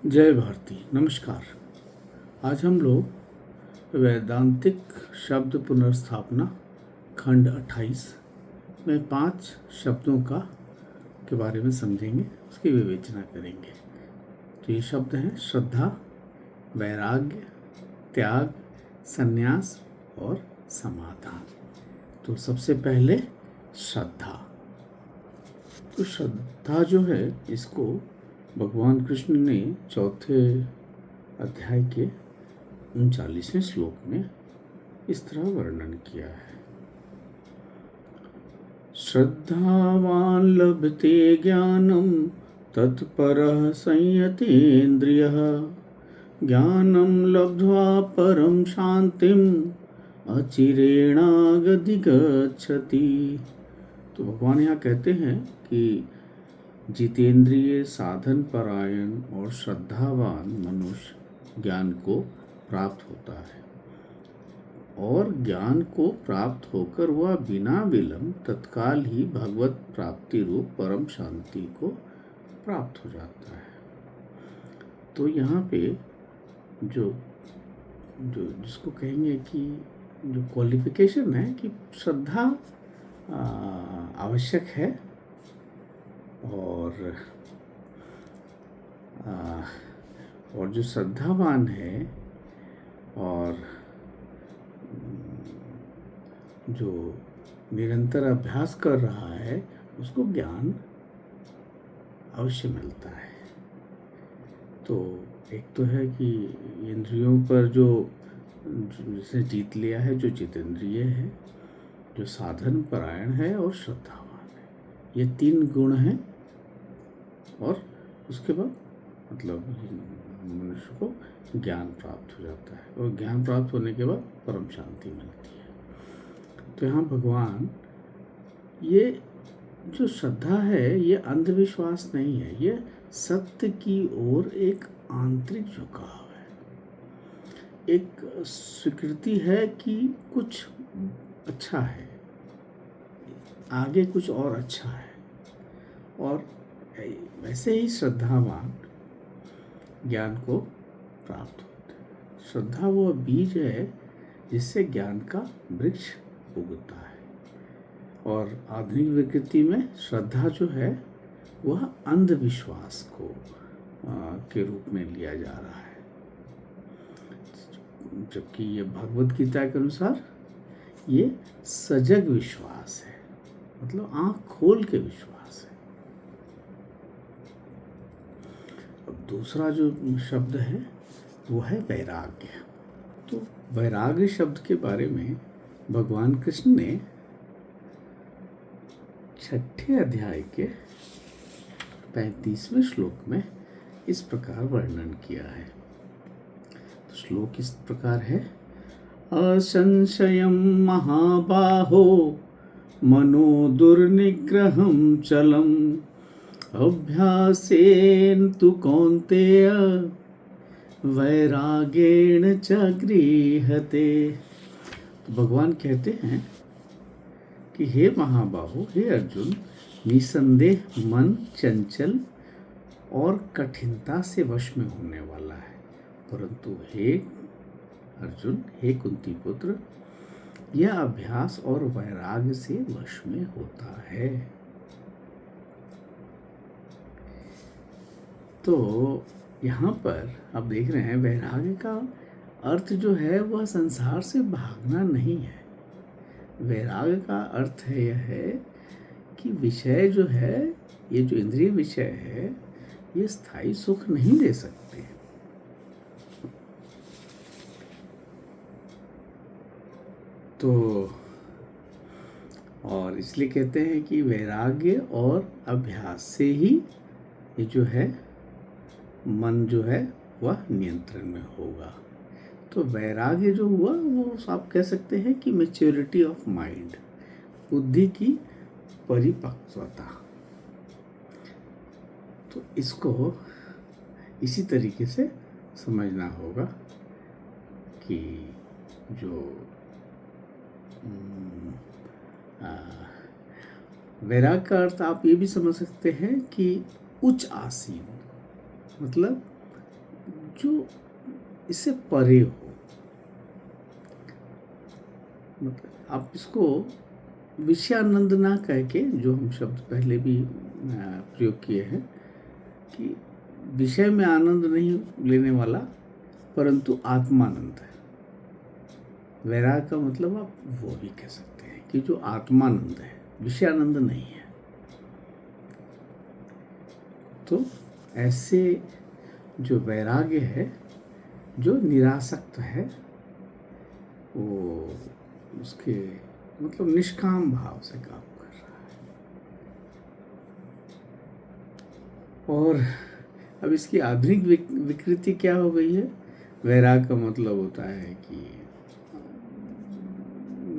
जय भारती। नमस्कार। आज हम लोग वैदांतिक शब्द पुनर्स्थापना खंड 28 में 5 शब्दों के बारे में समझेंगे, उसकी विवेचना करेंगे। तो ये शब्द हैं श्रद्धा, वैराग्य, त्याग, संन्यास और समाधान। तो सबसे पहले श्रद्धा। तो श्रद्धा जो है, इसको भगवान कृष्ण ने 4 अध्याय के 39वें श्लोक में इस तरह वर्णन किया है। श्रद्धावान लभते ज्ञानम तत्परः संयतेन्द्रियः ज्ञानम लब्ध्वा परम शांतिम अचिरेणागधिगच्छति। तो भगवान यहाँ कहते हैं कि जितेंद्रिय, साधन परायण और श्रद्धावान मनुष्य ज्ञान को प्राप्त होता है और ज्ञान को प्राप्त होकर वह बिना विलंब तत्काल ही भगवत प्राप्ति रूप परम शांति को प्राप्त हो जाता है। तो यहाँ पे जो जिसको कहेंगे कि जो क्वालिफिकेशन है कि श्रद्धा आवश्यक है और जो श्रद्धावान है और जो निरंतर अभ्यास कर रहा है उसको ज्ञान अवश्य मिलता है। तो एक तो है कि इंद्रियों पर जो जिसे जीत लिया है, जो जितेंद्रिय है, जो साधन परायण है और श्रद्धावान है, ये 3 गुण हैं। और उसके बाद मतलब मनुष्य को ज्ञान प्राप्त हो जाता है और ज्ञान प्राप्त होने के बाद परम शांति मिलती है। तो यहाँ भगवान, ये जो श्रद्धा है ये अंधविश्वास नहीं है, ये सत्य की ओर एक आंतरिक झुकाव है, एक स्वीकृति है कि कुछ अच्छा है, आगे कुछ और अच्छा है। और वैसे ही श्रद्धावान ज्ञान को प्राप्त होता है। श्रद्धा वो बीज है जिससे ज्ञान का वृक्ष उगता है। और आधुनिक विकृति में श्रद्धा जो है वह अंधविश्वास को के रूप में लिया जा रहा है, जबकि ये भगवत गीता के अनुसार ये सजग विश्वास है, मतलब आँख खोल के विश्वास है। अब दूसरा जो शब्द है वो है वैराग्य। तो वैराग्य शब्द के बारे में भगवान कृष्ण ने 6 अध्याय के 35वें श्लोक में इस प्रकार वर्णन किया है। तो श्लोक इस प्रकार है, असंशयं महाबाहो मनो दुर्निग्रहं चलम अभ्यासेन तु कौन्तेय वैरागेण च गृह्यते। तो भगवान कहते हैं कि हे महाबाहो, हे अर्जुन, निसंदेह मन चंचल और कठिनता से वश में होने वाला है, परंतु हे अर्जुन, हे कुंती पुत्र, यह अभ्यास और वैराग्य से वश में होता है। तो यहाँ पर आप देख रहे हैं वैराग्य का अर्थ जो है वह संसार से भागना नहीं है। वैराग्य का अर्थ है यह है कि विषय जो है, ये जो इंद्रिय विषय है, ये स्थायी सुख नहीं दे सकते। तो और इसलिए कहते हैं कि वैराग्य और अभ्यास से ही ये जो है मन जो है वह नियंत्रण में होगा। तो वैराग्य जो हुआ वो आप कह सकते हैं कि मैच्योरिटी ऑफ माइंड, बुद्धि की परिपक्वता। तो इसको इसी तरीके से समझना होगा कि जो वैराग का अर्थ आप ये भी समझ सकते हैं कि उच्च आसीन, मतलब जो इससे परे हो। मतलब आप इसको विषयानंद ना कह के, जो हम शब्द पहले भी प्रयोग किए हैं कि विषय में आनंद नहीं लेने वाला परंतु आत्मानंद है। वैराग का मतलब आप वो भी कह सकते हैं कि जो आत्मानंद है, विषयानंद नहीं है। तो ऐसे जो वैराग्य है, जो निरासक्त है, वो उसके मतलब निष्काम भाव से काम कर रहा है। और अब इसकी आधुनिक विकृति क्या हो गई है? वैराग का मतलब होता है कि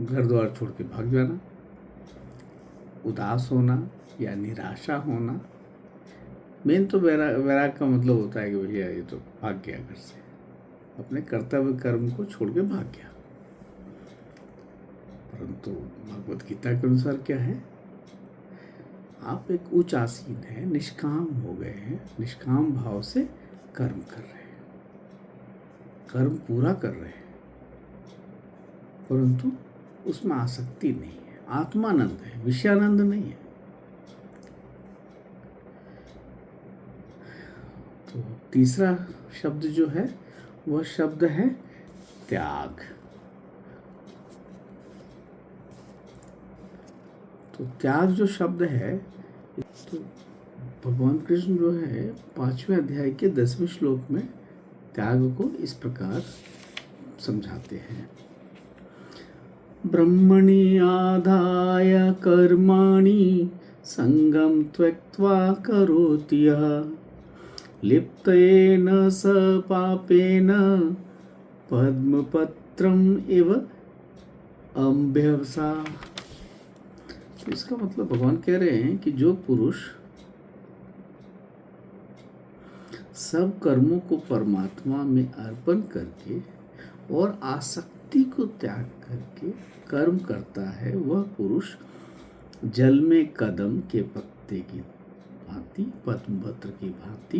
घर द्वार छोड़ के भाग जाना, उदास होना या निराशा होना। मेन तो वैराग का मतलब होता है कि भैया ये तो भाग गया घर से, अपने कर्तव्य कर्म को छोड़ के भाग गया। परंतु भगवत गीता के अनुसार क्या है? आप एक उच्च आसीन है, निष्काम हो गए हैं, निष्काम भाव से कर्म कर रहे हैं, कर्म पूरा कर रहे हैं, परंतु उसमें आसक्ति नहीं है, आत्मानंद है, विषयानंद नहीं है। तो तीसरा शब्द जो है वह शब्द है त्याग। तो त्याग जो शब्द है, तो भगवान कृष्ण जो है 5वें अध्याय के 10वें श्लोक में त्याग को इस प्रकार समझाते हैं। ब्रह्मणि आदाय कर्माणि संगम त्यक्त्वा करोति यः लिप्तेन स पापेन पद्मपत्रम इव अम्भ्यवसा। इसका मतलब भगवान कह रहे हैं कि जो पुरुष सब कर्मों को परमात्मा में अर्पण करके और आसक्ति को त्याग करके कर्म करता है, वह पुरुष जल में कदम के पत्ते की भांति, पद्मपत्र की भांति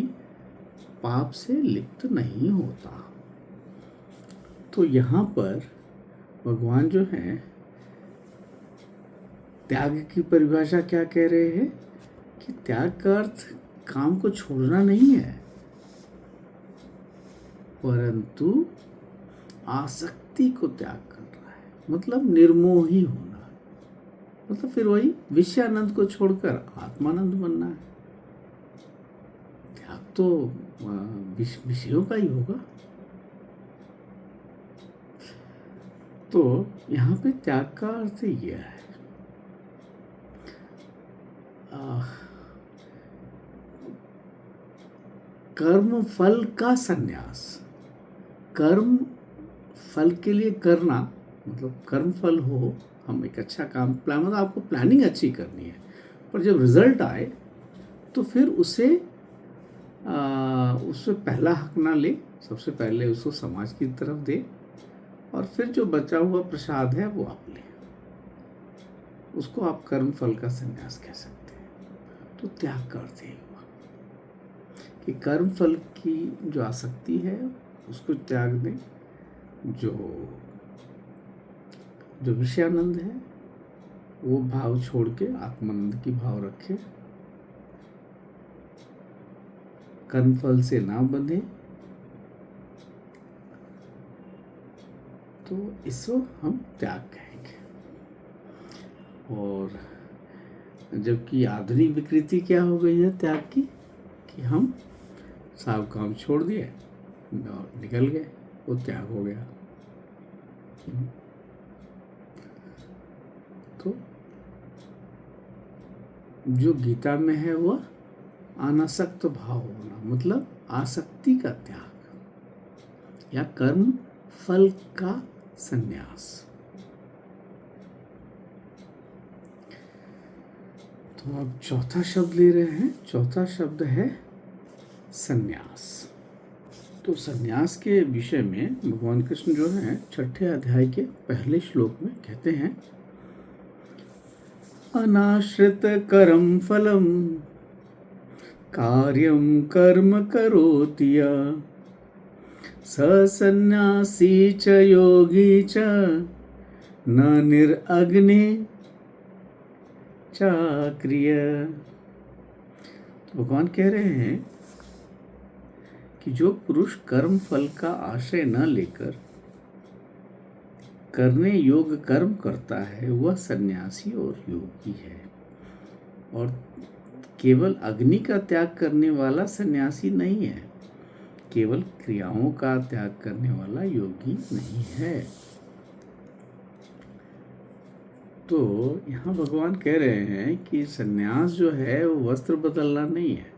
पाप से लिप्त नहीं होता। तो यहाँ पर भगवान जो है त्याग की परिभाषा क्या कह रहे हैं कि त्याग का अर्थ काम को छोड़ना नहीं है, परंतु आसक्ति को त्याग करना है, मतलब निर्मोही होना, मतलब फिर वही विषयानंद को छोड़कर आत्मानंद बनना है। त्याग तो विषयों का ही होगा। तो यहाँ पे त्याग का अर्थ यह है कर्म फल का संन्यास। कर्म फल के लिए करना, मतलब कर्म फल हो, हम एक अच्छा काम प्लान, मतलब आपको प्लानिंग अच्छी करनी है, पर जब रिजल्ट आए तो फिर उसे उससे पहला हक ना ले, सबसे पहले उसको समाज की तरफ दे और फिर जो बचा हुआ प्रसाद है वो आप ले। उसको आप कर्म फल का संन्यास कह सकते हैं। तो त्याग का अर्थ यही हुआ कि कर्म फल की जो आसक्ति है उसको त्याग दें, जो विषयानंद है वो भाव छोड़ के आत्मानंद की भाव रखें, कर्म फल से ना बंधे। तो इसको हम त्याग कहेंगे। और जबकि आधुनिक विकृति क्या हो गई है त्याग की, कि हम सब काम छोड़ दिए और निकल गए, वो त्याग हो गया। तो जो गीता में है वह अनासक्त भाव होना, मतलब आसक्ति का त्याग या कर्म फल का संन्यास। तो अब चौथा शब्द ले रहे हैं। चौथा शब्द है संन्यास। तो संन्यास के विषय में भगवान कृष्ण जो है 6ठे अध्याय के पहले श्लोक में कहते हैं, अनाश्रित कर्म फलम कार्यम कर्म करोति यः स सन्न्यासी च योगी च न निरग्नि चाक्रिय। तो भगवान कह रहे हैं कि जो पुरुष कर्म फल का आश्रय न लेकर करने योग्य कर्म करता है वह सन्यासी और योगी है, और केवल अग्नि का त्याग करने वाला सन्यासी नहीं है, केवल क्रियाओं का त्याग करने वाला योगी नहीं है। तो यहाँ भगवान कह रहे हैं कि सन्यास जो है वो वस्त्र बदलना नहीं है।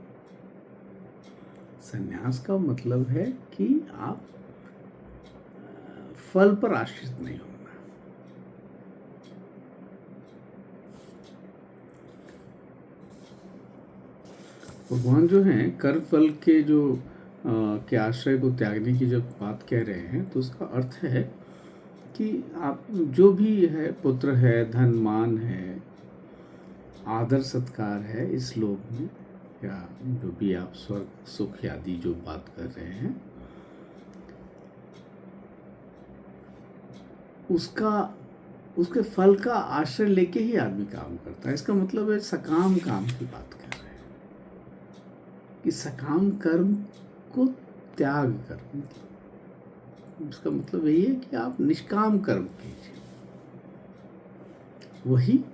सन्यास का मतलब है कि आप फल पर आश्रित नहीं होना। भगवान जो हैं कर्म फल के के आश्रय को त्यागने की जब बात कह रहे हैं तो उसका अर्थ है कि आप जो भी है, पुत्र है, धन मान है, आदर सत्कार है इस लोक में, या जो भी आप स्वर्ग सुख आदि जो बात कर रहे हैं, उसके फल का आश्रय लेके ही आदमी काम करता है। इसका मतलब है सकाम काम की बात कर रहे हैं कि सकाम कर्म को त्याग कर, इसका मतलब यही है कि आप निष्काम कर्म कीजिए, वही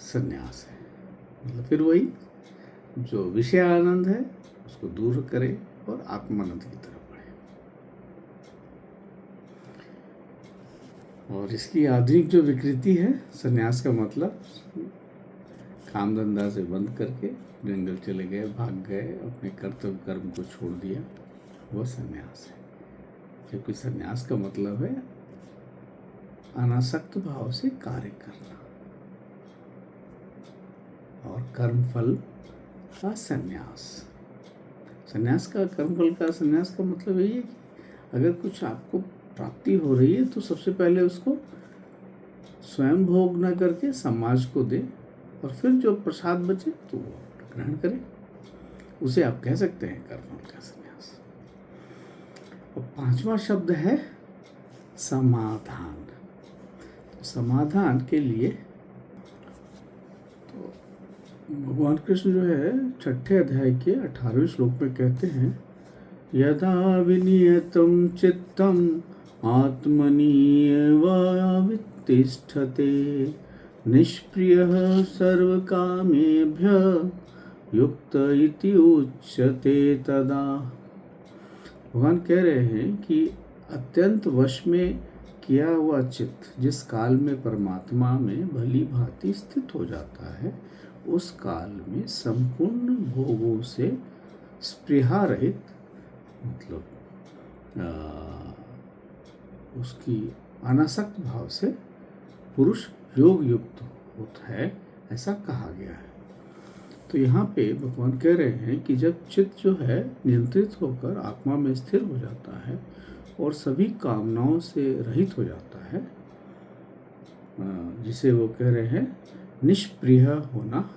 सन्यास है। मतलब फिर वही जो विषय आनंद है उसको दूर करे और आत्मानंद की तरफ बढ़े। और इसकी आधुनिक जो विकृति है, सन्यास का मतलब काम धंधा से बंद करके जंगल चले गए, भाग गए, अपने कर्तव्य कर्म को छोड़ दिया, वह सन्यास है। जबकि सन्यास का मतलब है अनासक्त भाव से कार्य करना, और कर्मफल का सन्यास। सन्यास का कर्मफल का सन्यास का मतलब यही है कि अगर कुछ आपको प्राप्ति हो रही है तो सबसे पहले उसको स्वयं भोग न करके समाज को दे, और फिर जो प्रसाद बचे तो वो ग्रहण करें, उसे आप कह सकते हैं कर्मफल का सन्यास। और पांचवा शब्द है समाधान। तो समाधान के लिए तो भगवान कृष्ण जो है 6ठे अध्याय के 18वें श्लोक में कहते हैं, यदा विनियतं चित्तम आत्मनि एवावितिष्ठते निष्प्रियः सर्वकामेभ्यः युक्त इति उच्यते तदा। भगवान कह रहे हैं कि अत्यंत वश में किया हुआ चित्त जिस काल में परमात्मा में भली भांति स्थित हो जाता है, उस काल में संपूर्ण भोगों से स्पृहा रहित, मतलब उसकी अनासक्त भाव से पुरुष योग युक्त होता है, ऐसा कहा गया है। तो यहाँ पे भगवान कह रहे हैं कि जब चित्त जो है नियंत्रित होकर आत्मा में स्थिर हो जाता है और सभी कामनाओं से रहित हो जाता है, जिसे वो कह रहे हैं निष्प्रिय होना,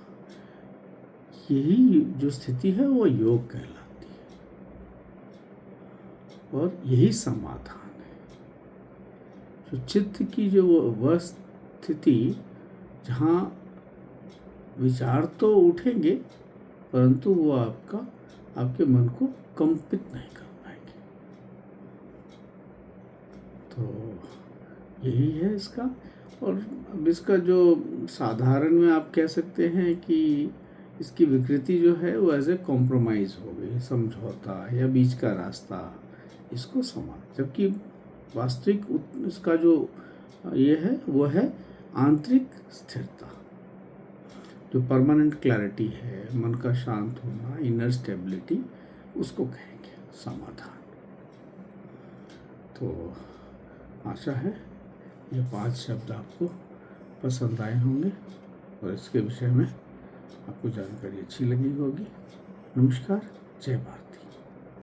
यही जो स्थिति है वो योग कहलाती है, और यही समाधान है। जो चित्त की जो वह स्थिति जहाँ विचार तो उठेंगे परंतु वो आपके मन को कंपित नहीं कर पाएंगे। तो यही है इसका। और अब इसका जो साधारण में आप कह सकते हैं कि इसकी विकृति जो है वो एज ए कॉम्प्रोमाइज़ हो गई, समझौता या बीच का रास्ता, इसको समाज। जबकि वास्तविक इसका जो ये है वो है आंतरिक स्थिरता, जो परमानेंट क्लैरिटी है, मन का शांत होना, इनर स्टेबिलिटी, उसको कहेंगे समाधान। तो आशा है ये 5 शब्द आपको पसंद आए होंगे और इसके विषय में आपको जानकारी अच्छी लगी होगी। नमस्कार, जय भारत।